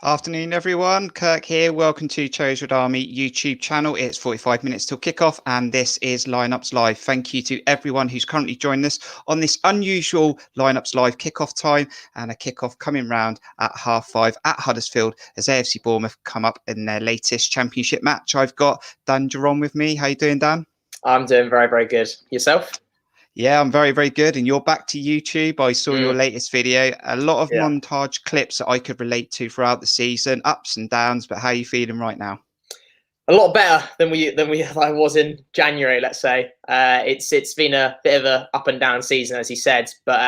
Afternoon, everyone. Kirk here. Welcome to Cherries Army YouTube channel. It's 45 minutes till kickoff, and this is Lineups Live. Thank you to everyone who's currently joined us on this unusual Lineups Live kickoff time, and a kickoff coming round at 5:30 at Huddersfield as AFC Bournemouth come up in their latest championship match. I've got Dan Juron with me. How you doing, Dan? I'm doing very, very good. Yourself? Yeah, I'm very, very good. And you're back to YouTube. I saw your latest video. A lot of montage clips that I could relate to throughout the season, ups and downs. But how are you feeling right now? A lot better than I was in January. Let's say it's been a bit of a up and down season, as you said. But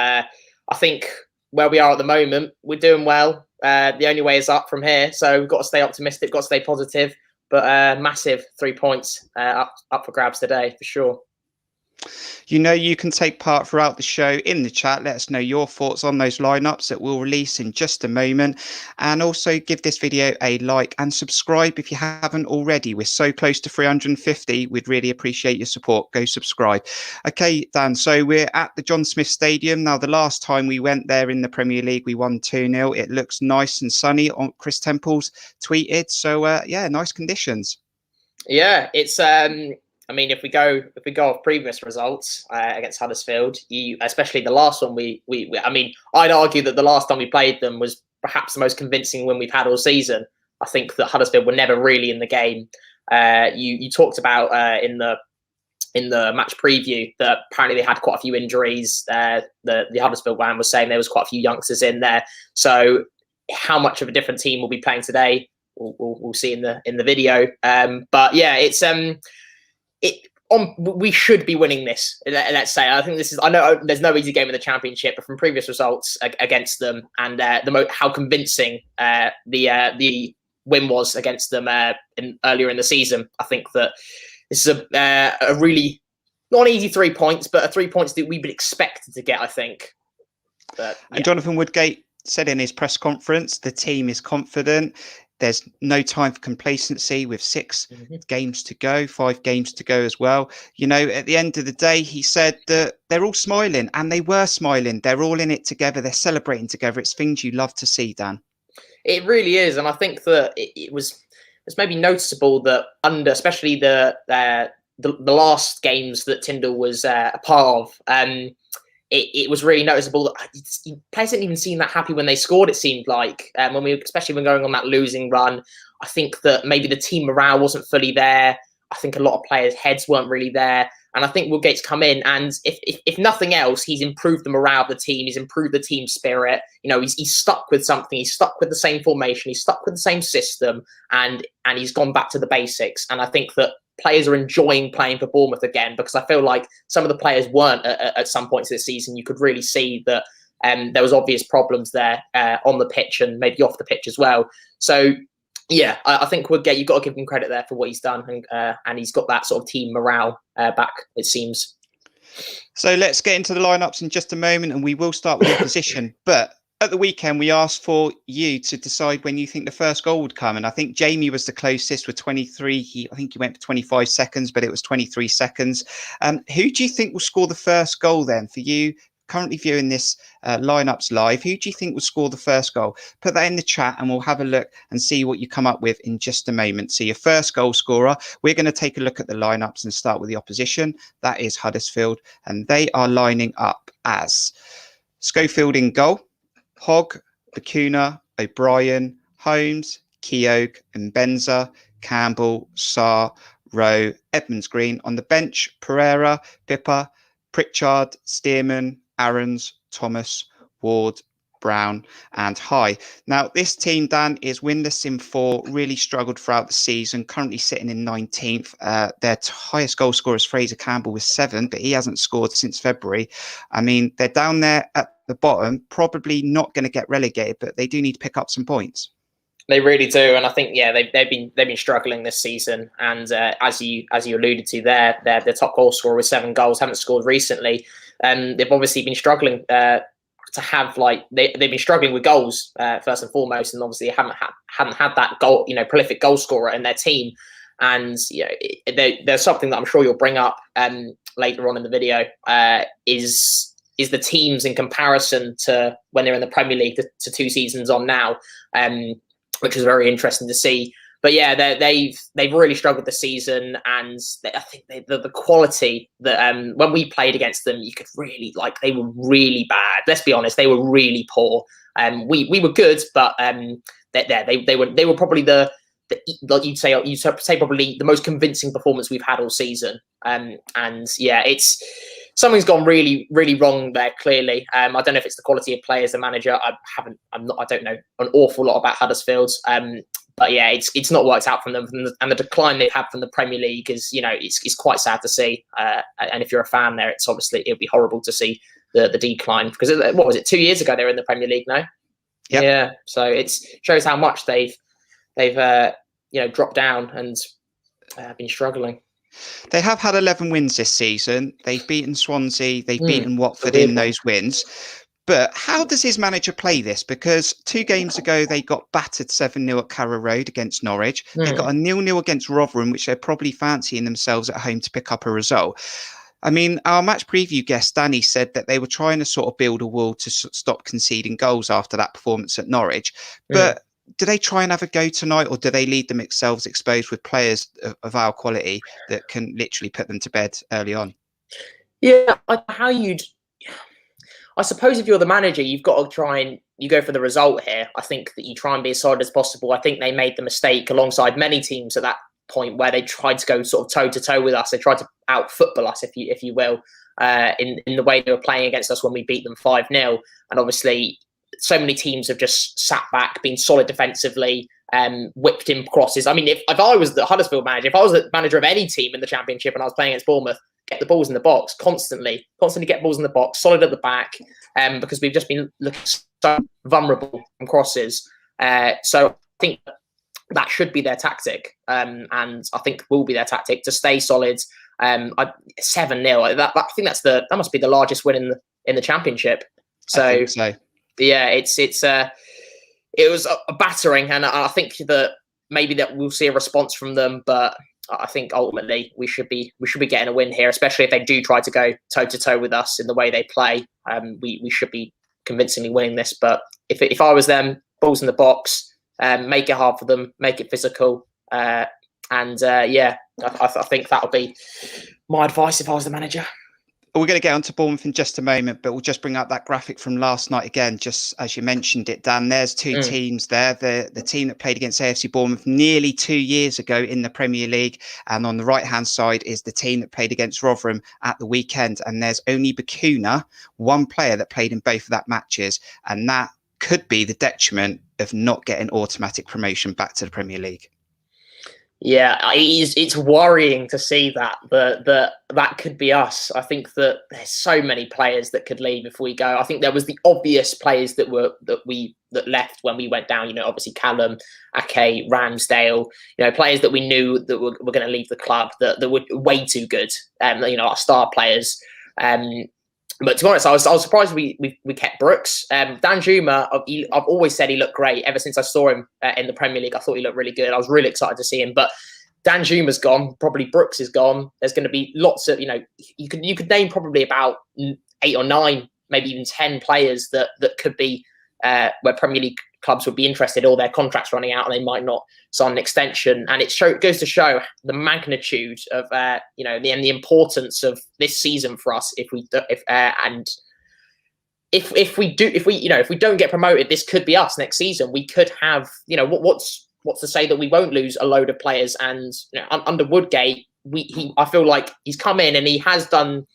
I think where we are at the moment, we're doing well. The only way is up from here. So we've got to stay optimistic, got to stay positive. But massive 3 points up for grabs today for sure. You know, you can take part throughout the show in the chat. Let us know your thoughts on those lineups that we'll release in just a moment. And also give this video a like and subscribe if you haven't already. We're so close to 350. We'd really appreciate your support. Go subscribe. Okay, Dan, so we're at the John Smith Stadium. Now, the last time we went there in the Premier League, we won 2-0. It looks nice and sunny, on Chris Temple's tweeted. So, yeah, nice conditions. Yeah, it's... I mean, if we go off previous results against Huddersfield, especially the last one, I mean, I'd argue that the last time we played them was perhaps the most convincing win we've had all season. I think that Huddersfield were never really in the game. You talked about in the match preview that apparently they had quite a few injuries. The Huddersfield man was saying there was quite a few youngsters in there. So how much of a different team we'll be playing today, we'll see in the video. But yeah, it's we should be winning this. Let's say. I think this is. I know there's no easy game in the Championship, but from previous results against them and how convincing the win was against them earlier in the season, I think that this is a really not an easy 3 points, but 3 points that we've been expected to get. I think. But, yeah. And Jonathan Woodgate said in his press conference, the team is confident. There's no time for complacency with 6 games to go, 5 games to go as well. You know, at the end of the day, he said that they're all smiling, and they were smiling. They're all in it together. They're celebrating together. It's things you love to see, Dan. It really is. And I think that it was maybe noticeable that especially the last games that Tyndall was a part of, it was really noticeable that players didn't even seem that happy when they scored. It seemed like especially when going on that losing run, I think that maybe the team morale wasn't fully there. I think a lot of players' heads weren't really there, and I think Woodgate's come in, and if nothing else, he's improved the morale of the team. He's improved the team spirit. You know, he's stuck with something. He's stuck with the same formation. He's stuck with the same system, and he's gone back to the basics. And I think that players are enjoying playing for Bournemouth again, because I feel like some of the players weren't at some points this season. You could really see that there was obvious problems there on the pitch and maybe off the pitch as well. So yeah, I think Woodgate, you've got to give him credit there for what he's done, and he's got that sort of team morale back, it seems. So let's get into the lineups in just a moment, and we will start with the opposition. But at the weekend, we asked for you to decide when you think the first goal would come. And I think Jamie was the closest with 23. I think he went for 25 seconds, but it was 23 seconds. Who do you think will score the first goal then? For you, currently viewing this lineups live, who do you think will score the first goal? Put that in the chat and we'll have a look and see what you come up with in just a moment. So your first goal scorer, we're going to take a look at the lineups and start with the opposition. That is Huddersfield, and they are lining up as Schofield in goal, Hogg, Bacuna, O'Brien, Holmes, Keogh, Mbenza, Campbell, Sarr, Rowe, Edmonds-Green. On the bench, Pereira, Pippa, Pritchard, Stearman, Aarons, Thomas, Ward, Brown and High. Now, this team, Dan, is winless in 4, really struggled throughout the season, currently sitting in 19th. Their highest goal scorer is Fraser Campbell with 7, but he hasn't scored since February. I mean, they're down there at the bottom, probably not going to get relegated, but they do need to pick up some points. They really do, and I think they've been struggling this season. And as you alluded to, their top goal scorer with 7 goals, haven't scored recently. They've obviously been struggling to have they've been struggling with goals first and foremost, and obviously hadn't had that goal, prolific goal scorer in their team. And there's something that I'm sure you'll bring up later on in the video is the teams in comparison to when they're in the Premier League to 2 seasons on now. which was very interesting to see. But yeah, they've really struggled this season, and I think the quality that when we played against them, you could really they were really bad. Let's be honest, they were really poor. We were good, but they were probably you'd say probably the most convincing performance we've had all season. And yeah, something's gone really, really wrong there. Clearly, I don't know if it's the quality of players, the manager. I don't know an awful lot about Huddersfield. But yeah, it's not worked out from them, and the decline they've had from the Premier League is, it's quite sad to see. And if you're a fan there, it'd be horrible to see the decline, because what was it, 2 years ago they were in the Premier League now? Yep. Yeah, so it shows how much they've dropped down and been struggling. They have had 11 wins this season. They've beaten Swansea. They've beaten Watford in those wins. But how does his manager play this? Because 2 games ago, they got battered 7-0 at Carrow Road against Norwich. They got a 0-0 against Rotherham, which they're probably fancying themselves at home to pick up a result. I mean, our match preview guest, Danny, said that they were trying to sort of build a wall to stop conceding goals after that performance at Norwich. But do they try and have a go tonight, or do they leave themselves exposed with players of our quality that can literally put them to bed early on? Yeah, I suppose if you're the manager, you've got to try and you go for the result here. I think that you try and be as solid as possible. I think they made the mistake alongside many teams at that point where they tried to go sort of toe to toe with us. They tried to out football us, if you will, in the way they were playing against us when we beat them 5-0. And obviously, so many teams have just sat back, been solid defensively, whipped in crosses. I mean, if I was the Huddersfield manager, if I was the manager of any team in the Championship and I was playing against Bournemouth, get the balls in the box constantly get balls in the box, solid at the back, because we've just been looking so vulnerable from crosses. So I think that should be their tactic, and I think will be their tactic to stay solid. 7-0. I think that must be the largest win in the Championship. So yeah, it was a battering, and I think that maybe that we'll see a response from them, but I think ultimately we should be getting a win here, especially if they do try to go toe to toe with us in the way they play. We should be convincingly winning this. But if I was them, balls in the box, make it hard for them, make it physical, I think that would be my advice if I was the manager. We're going to get onto Bournemouth in just a moment, but we'll just bring up that graphic from last night again, just as you mentioned it, Dan. There's 2 teams there. The team that played against AFC Bournemouth nearly 2 years ago in the Premier League. And on the right-hand side is the team that played against Rotherham at the weekend. And there's only Bakuna, one player that played in both of that matches. And that could be the detriment of not getting automatic promotion back to the Premier League. Yeah, it's worrying to see that could be us. I think that there's so many players that could leave if we go. I think there was the obvious players that left when we went down. Obviously Callum, Ake, Ramsdale. Players that we knew that were going to leave the club that were way too good. Our star players. But to be honest, I was surprised we kept Brooks. Dan Juron, I've always said he looked great ever since I saw him in the Premier League. I thought he looked really good. I was really excited to see him. But Dan Juma's gone. Probably Brooks is gone. There's going to be lots of, you could name probably about 8 or 9, maybe even 10 players that could be where Premier League clubs would be interested, or their contracts running out and they might not sign an extension. And it goes to show the magnitude of and the importance of this season for us. If we don't get promoted, this could be us next season. We could have what's to say that we won't lose a load of players. And under Woodgate, I feel like he's come in and he has done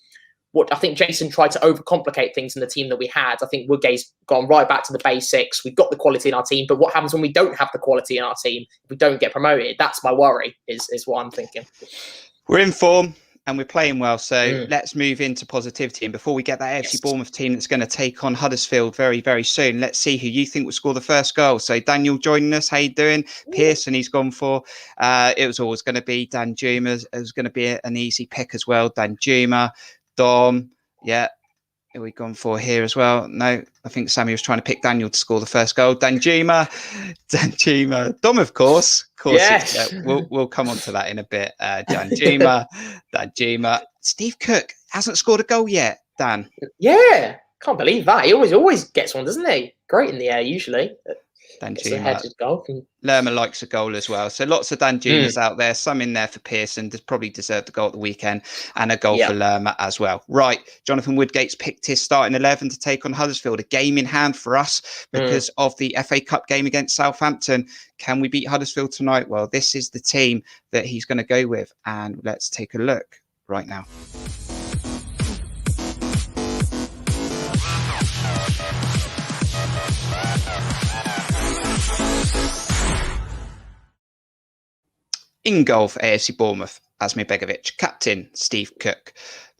what I think Jason tried to overcomplicate things in the team that we had. I think Woodgate's gone right back to the basics. We've got the quality in our team, but what happens when we don't have the quality in our team? If we don't get promoted, that's my worry, is what I'm thinking. We're in form and we're playing well, so let's move into positivity. And before we get that AFC Bournemouth team that's going to take on Huddersfield very, very soon, let's see who you think will score the first goal. So Daniel joining us, how you doing? Pearson he's gone for. It was always going to be Dan Juma. It was going to be an easy pick as well. Dan Juma. Dom, yeah. Who are we gone for here as well? No, I think Sammy was trying to pick Daniel to score the first goal. Dan Juma. Dom, of course. Yes. We'll come on to that in a bit. Dan Juma. Steve Cook hasn't scored a goal yet, Dan. Yeah, can't believe that. He always gets one, doesn't he? Great in the air, usually. Dan gets the headed goal. Lerma likes a goal as well. So lots of Dan Jumas out there, some in there for Pearson, probably deserved the goal at the weekend, and a goal for Lerma as well. Right, Jonathan Woodgate's picked his starting 11 to take on Huddersfield, a game in hand for us because of the FA Cup game against Southampton. Can we beat Huddersfield tonight? Well, this is the team that he's going to go with, and let's take a look right now. In goal for AFC Bournemouth, Asmir Begovic. Captain, Steve Cook.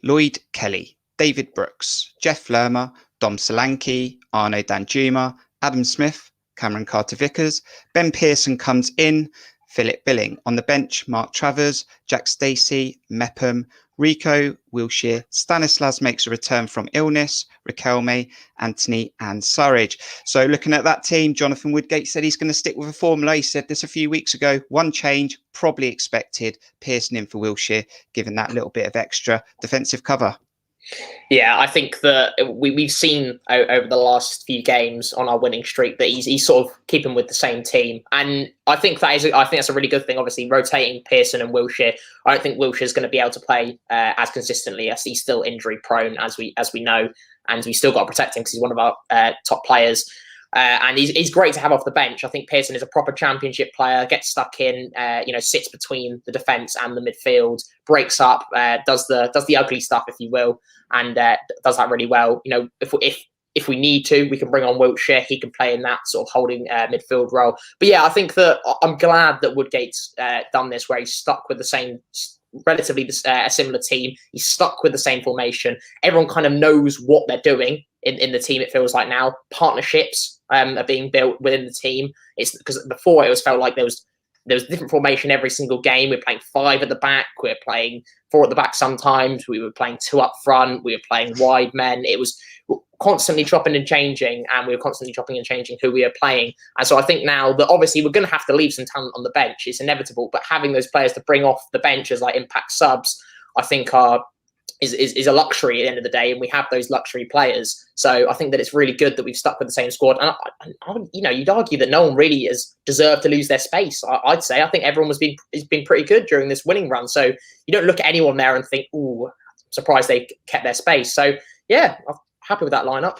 Lloyd Kelly. David Brooks. Jeff Lerma. Dom Solanke. Arno Danjuma. Adam Smith. Cameron Carter-Vickers. Ben Pearson comes in. Philip Billing. On the bench, Mark Travers. Jack Stacey. Mepham. Rico, Wilshere, Stanislas makes a return from illness, Riquelme, Anthony and Surridge. So looking at that team, Jonathan Woodgate said he's going to stick with a formula. He said this a few weeks ago. One change, probably expected. Pearson in for Wilshere, given that little bit of extra defensive cover. Yeah, I think that we've seen over the last few games on our winning streak that he's sort of keeping with the same team, and I think that's a really good thing. Obviously, rotating Pearson and Wilshere. I don't think Wilshere is going to be able to play as consistently as he's still injury prone, as we know, and we still got to protect him because he's one of our top players. And he's great to have off the bench. I think Pearson is a proper championship player, gets stuck in, sits between the defence and the midfield, breaks up, does the ugly stuff, if you will, and does that really well. You know, if we need to, we can bring on Wilshere. He can play in that sort of holding midfield role. But yeah, I think that I'm glad that Woodgate's done this, where he's stuck with the same, relatively a similar team. He's stuck with the same formation. Everyone kind of knows what they're doing in the team. It feels like now partnerships are being built within the team. It's because before it felt like there was different formation every single game. We're playing 5 at the back. We're playing 4 at the back sometimes. We were playing 2 up front. We were playing wide men. It was constantly chopping and changing, and we were constantly chopping and changing who we are playing. And so I think now that obviously we're going to have to leave some talent on the bench. It's inevitable, but having those players to bring off the bench as like impact subs, I think is a luxury at the end of the day, and we have those luxury players. So I think that it's really good that we've stuck with the same squad. And you'd argue that no one really has deserved to lose their space. I'd say I think everyone has been pretty good during this winning run. So you don't look at anyone there and think, "Ooh, I'm surprised they kept their space." So yeah, I'm happy with that lineup.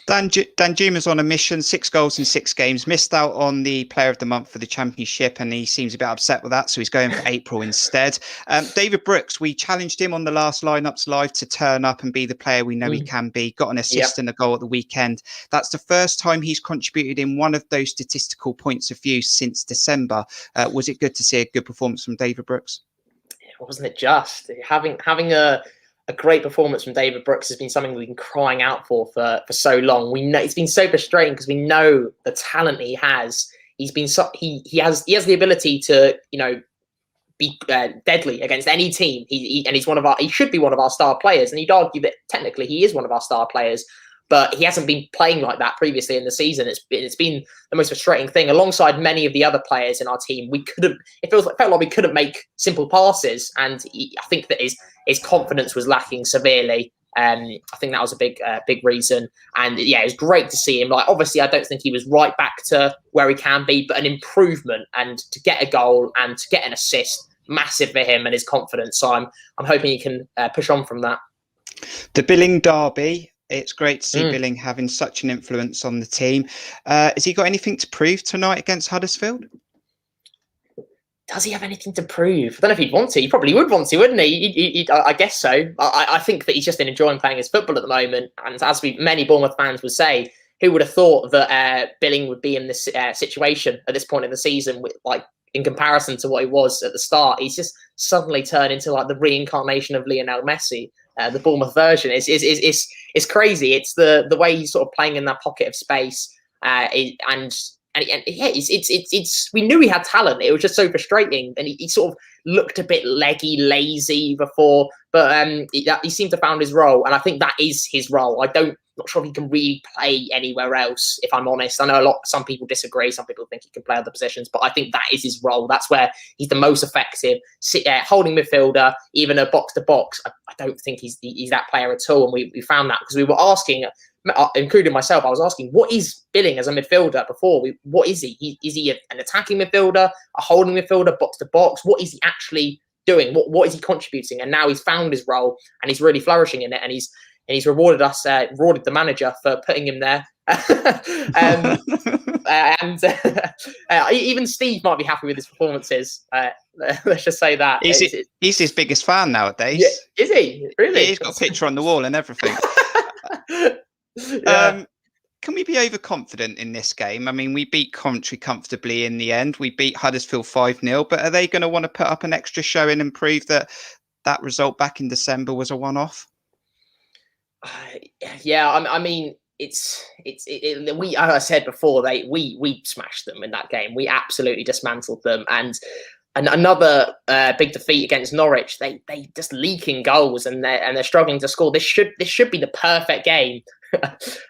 Dan Juma's on a mission, 6 goals in 6 games, missed out on the Player of the Month for the Championship, and he seems a bit upset with that, so he's going for April instead. David Brooks, we challenged him on the last Lineups Live to turn up and be the player we know he can be. Got an assist and a goal at the weekend. That's the first time he's contributed in one of those statistical points of view since December. Was it good to see a good performance from David Brooks? Wasn't it just having a great performance from David Brooks has been something we've been crying out for so long. We know it's been so frustrating because we know the talent he has. He has the ability to be deadly against any team. He should be one of our star players, and you'd argue that technically he is one of our star players. But he hasn't been playing like that previously in the season. It's been the most frustrating thing. Alongside many of the other players in our team, it felt like we couldn't make simple passes, and I think that his confidence was lacking severely. I think that was a big reason. And yeah, it was great to see him. Like, obviously, I don't think he was right back to where he can be, but an improvement, and to get a goal and to get an assist, massive for him and his confidence. So I'm hoping he can push on from that. The Billing derby. It's great to see Billing having such an influence on the team. Has he got anything to prove tonight against Huddersfield? Does he have anything to prove? I don't know if he'd want to. He probably would want to, wouldn't he? I guess so. I think that he's just enjoying playing his football at the moment. And as many Bournemouth fans would say, who would have thought that Billing would be in this situation at this point in the season, with, like, in comparison to what he was at the start? He's just suddenly turned into like the reincarnation of Lionel Messi. The Bournemouth version is crazy. It's the way he's sort of playing in that pocket of space, and we knew he had talent. It was just so frustrating, and he sort of looked a bit leggy, lazy before, but he seemed to have found his role, and I think that is his role. Not sure if he can really play anywhere else, if I'm honest. I know some people disagree. Some people think he can play other positions, but I think that is his role. That's where he's the most effective. Holding midfielder, even a box to box. I don't think he's that player at all. And we found that because we were asking including myself, I was asking, what is Billing as a midfielder before? What is he? Is he an attacking midfielder, a holding midfielder, box to box? What is he actually doing? What is he contributing? And now he's found his role and he's really flourishing in it. And he's rewarded the manager for putting him there. Even Steve might be happy with his performances. Let's just say that. He's his biggest fan nowadays. Yeah, is he? Really? He's got a picture on the wall and everything. Can we be overconfident in this game? I mean, we beat Coventry comfortably in the end. We beat Huddersfield 5-0, but are they going to want to put up an extra showing and prove that result back in December was a one-off? Yeah, I mean, we, as I said before, we smashed them in that game. We absolutely dismantled them, and another big defeat against Norwich. They just leaking goals, and they're struggling to score. This should be the perfect game.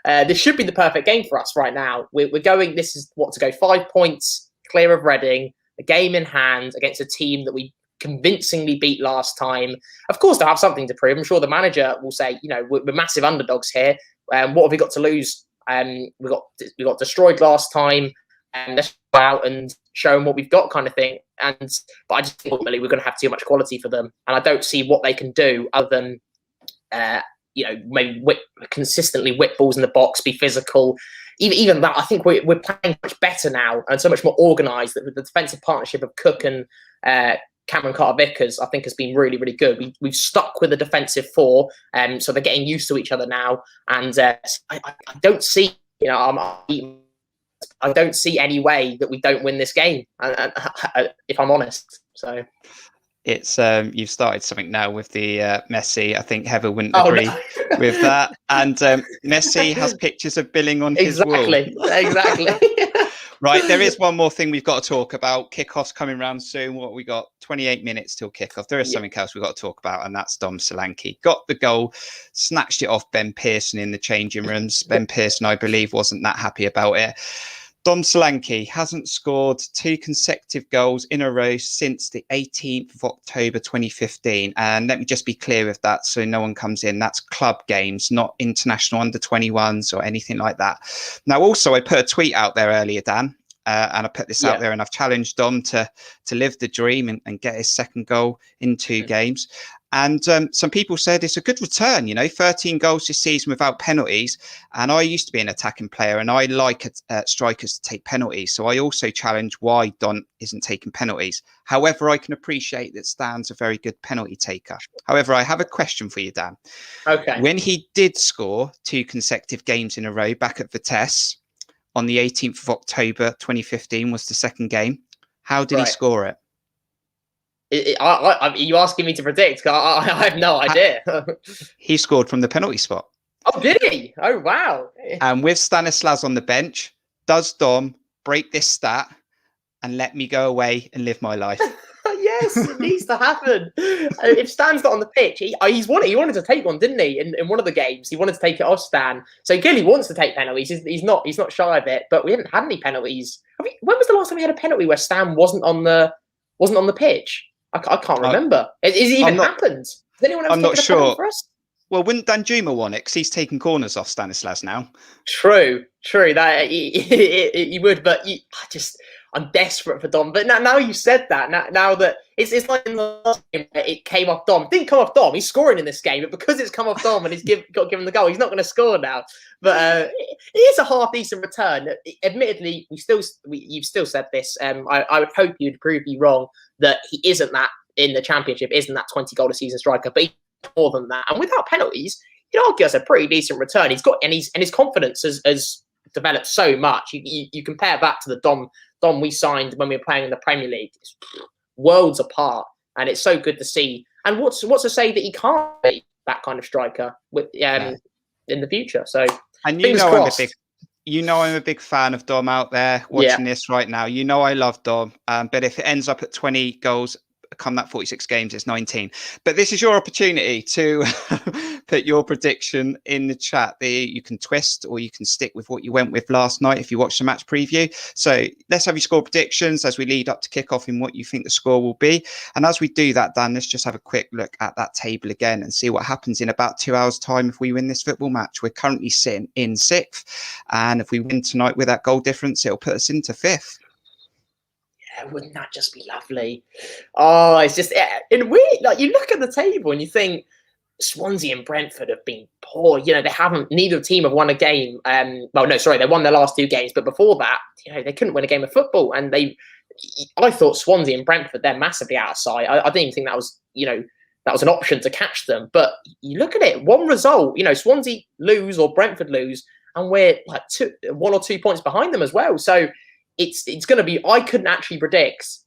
This should be the perfect game for us right now. We're going. This is what to go 5 points clear of Reading, a game in hand against a team that we convincingly beat last time. Of course, they'll have something to prove. I'm sure the manager will say, we're massive underdogs here. What have we got to lose? We got destroyed last time, and let's go out and show them what we've got, kind of thing. But I just think ultimately we're going to have too much quality for them, and I don't see what they can do other than maybe consistently whip balls in the box, be physical. Even that, I think we're playing much better now and so much more organised. That the defensive partnership of Cook and Cameron Carter-Vickers, I think, has been really, really good. We've stuck with the defensive four, so they're getting used to each other now. And I don't see, I don't see any way that we don't win this game, if I'm honest. So it's you've started something now with the Messi. I think Heather wouldn't agree with that. And Messi has pictures of Billing on his wall. Exactly. Right, there is one more thing we've got to talk about. Kickoff's coming round soon. What we got? 28 minutes till kickoff. There is something else we've got to talk about, and that's Dom Solanke. Got the goal, snatched it off Ben Pearson in the changing rooms. Ben Pearson, I believe, wasn't that happy about it. Dom Solanke hasn't scored 2 consecutive goals in a row since the 18th of October 2015. And let me just be clear with that so no one comes in. That's club games, not international under-21s or anything like that. Now, also, I put a tweet out there earlier, Dan, and I put this out there, and I've challenged Dom to live the dream and get his second goal in 2 games. And some people said it's a good return, 13 goals this season without penalties. And I used to be an attacking player, and I like strikers to take penalties. So I also challenge why Don isn't taking penalties. However, I can appreciate that Stan's a very good penalty taker. However, I have a question for you, Dan. Okay. When he did score 2 consecutive games in a row back at Vitesse on the 18th of October 2015 was the second game. How did he score it? Are you asking me to predict? I have no idea. He scored from the penalty spot. Oh, did he? Oh, wow. And with Stanislas on the bench, does Dom break this stat and let me go away and live my life? Yes, it needs to happen. If Stan's not on the pitch, he wanted to take one, didn't he? In one of the games, he wanted to take it off Stan. So he clearly wants to take penalties. He's not shy of it. But we haven't had any penalties. When was the last time we had a penalty where Stan wasn't on the pitch? I can't remember. Has it even happened? Has anyone else taken a penalty for us? Well, wouldn't Dan Juron won it? Because he's taking corners off Stanislas now. True. That he would, but I'm desperate for Dom. But now you said that. Now that it's like in the last game, it came off Dom. It didn't come off Dom. He's scoring in this game, but because it's come off Dom and he's got given the goal, he's not going to score now. But it is a half decent return. Admittedly, you've still said this. I would hope you'd prove me wrong that he isn't that in the Championship. Isn't that 20 goal a season striker? But he's more than that. And without penalties, you'd argue that's a pretty decent return. He's got and his confidence has developed so much. You compare that to the Dom we signed when we were playing in the Premier League. It's worlds apart, and it's so good to see. And what's to say that he can't be that kind of striker in the future? So, and I'm a big fan of Dom out there watching this right now. I love Dom, but if it ends up at 20 goals come that 46 games, it's 19. But this is your opportunity to put your prediction in the chat. You can twist or you can stick with what you went with last night if you watched the match preview. So let's have your score predictions as we lead up to kickoff in what you think the score will be. And as we do that, Dan, let's just have a quick look at that table again and see what happens in about 2 hours' time if we win this football match. We're currently sitting in 6th. And if we win tonight with that goal difference, it'll put us into 5th. Yeah, wouldn't that just be lovely? Oh, it's just in weird. Like, you look at the table and you think Swansea and Brentford have been poor. You know, they haven't. Neither team have won a game. Well, no, sorry, they won their last 2 games, but before that, you know, they couldn't win a game of football. And I thought Swansea and Brentford, they're massively out of sight. I didn't even think that was, you know, that was an option to catch them. But you look at it, one result, you know, Swansea lose or Brentford lose, and we're like 1 or 2 points behind them as well. So it's going to be. I couldn't actually predict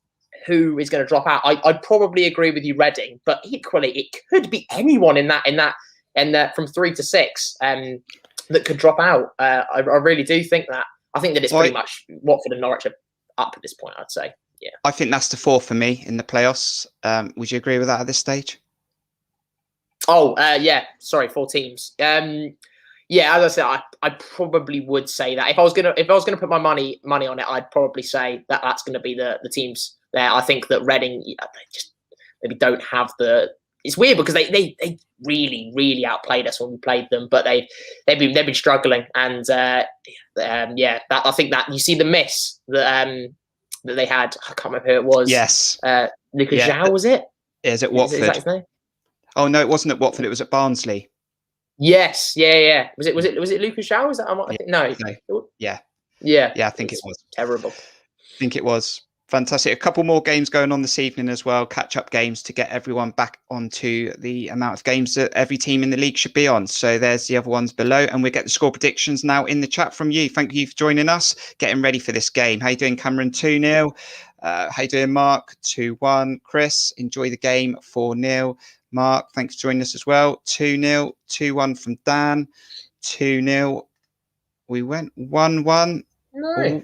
who is going to drop out. I'd probably agree with you, Reading, but equally it could be anyone in that from 3 to 6 that could drop out. I really do think that. I think that it's pretty much Watford and Norwich are up at this point, I'd say. Yeah, I think that's the 4 for me in the playoffs. Would you agree with that at this stage? Oh, yeah. Sorry, 4 teams. Yeah, as I said, I probably would say that if I was gonna put my money on it, I'd probably say that that's going to be the teams there. I think that Reading, they just maybe don't have the. It's weird because they really outplayed us when we played them, but they've been struggling, and yeah, I think that you see the miss that they had. I can't remember who it was. Yes, Lucas Zhao, was it? Is it Watford? Is that his name? Oh no, it wasn't at Watford. It was at Barnsley. Yes, yeah. Was it Lucas Zhao? Was that? I think no. Yeah. I think it was terrible. I think it was fantastic. A couple more games going on this evening as well. Catch-up games to get everyone back onto the amount of games that every team in the league should be on. So there's the other ones below, and we get the score predictions now in the chat from you. Thank you for joining us, getting ready for this game. How you doing, Cameron? 2-0. How you doing, Mark? 2-1. Chris, enjoy the game. 4-0. Mark, thanks for joining us as well. 2-0, 2-1 from Dan. 2-0. We went 1-1. No. Oh,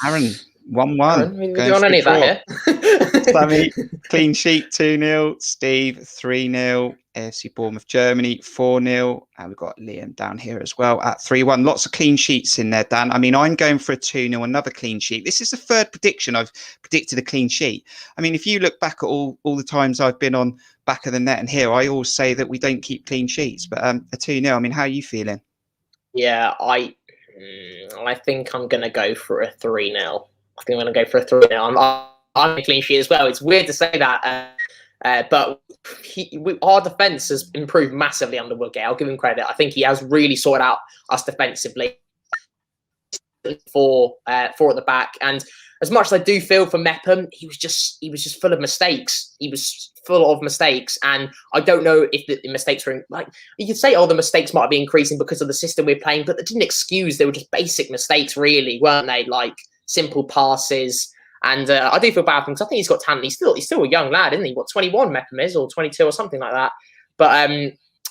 Aaron, 1-1. We don't any of that here. Sammy, clean sheet, 2-0. Steve, 3-0. AFC Bournemouth, Germany, 4-0. And we've got Liam down here as well at 3-1. Lots of clean sheets in there, Dan. I mean, I'm going for a 2-0, another clean sheet. This is the 3rd prediction I've predicted a clean sheet. I mean, if you look back at all the times I've been on back of the net and here, I always say that we don't keep clean sheets. But a 2-0, I mean, how are you feeling? Yeah, I think I'm going to go for a 3-0. I think I'm going to go for a 3-0. I'm a clean sheet as well. It's weird to say that. But our defence has improved massively under Woodgate. I'll give him credit. I think he has really sorted out us defensively for at the back. And as much as I do feel for Mepham, he was just full of mistakes. He was full of mistakes, and I don't know if the mistakes were like you could say, the mistakes might be increasing because of the system we're playing, but that didn't excuse. They were just basic mistakes, really, weren't they? Like simple passes. And I do feel bad for him because I think he's got talent. He's still a young lad, isn't he? What, 21 Mepham is, or 22 or something like that. But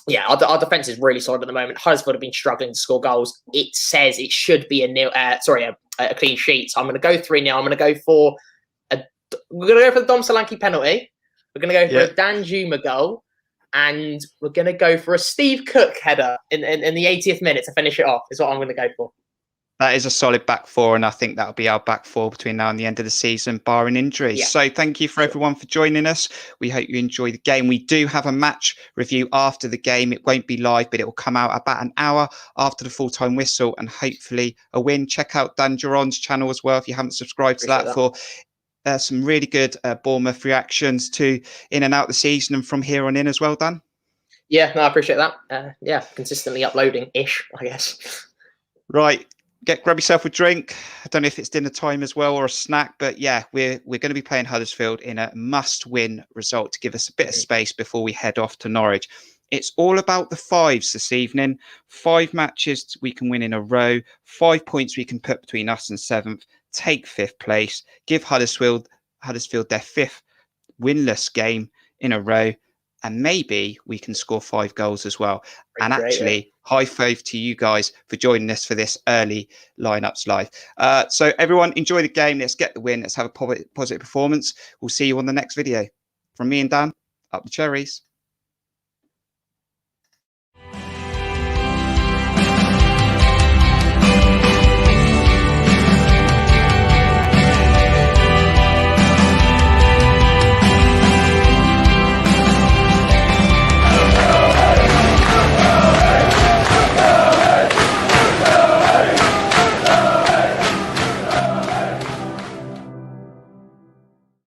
yeah, our defence is really solid at the moment. Huddersfield have been struggling to score goals. It says it should be a clean sheet. So I'm going to go 3-0. I'm going to go for we're going to go for the Dom Solanke penalty. We're going to go for a Dan Juron goal, and we're going to go for a Steve Cook header in the 80th minute to finish it off. Is what I'm going to go for. That is a solid back 4, and I think that'll be our back 4 between now and the end of the season, barring injuries. Yeah. So thank you for everyone for joining us. We hope you enjoy the game. We do have a match review after the game. It won't be live, but it will come out about an hour after the full-time whistle, and hopefully a win. Check out Dan Juron's channel as well if you haven't subscribed to that for some really good Bournemouth reactions to in and out the season and from here on in as well, Dan. Yeah, no, I appreciate that. Yeah, consistently uploading-ish, I guess. Right. Grab yourself a drink. I don't know if it's dinner time as well or a snack, but yeah, we're going to be playing Huddersfield in a must-win result to give us a bit of space before we head off to Norwich. It's all about the 5s this evening. 5 matches we can win in a row. 5 points we can put between us and 7th. Take 5th place. Give Huddersfield their 5th winless game in a row. And maybe we can score 5 goals as well. And actually, high five to you guys for joining us for this early lineups live. So everyone, enjoy the game. Let's get the win. Let's have a positive performance. We'll see you on the next video. From me and Dan, up the Cherries.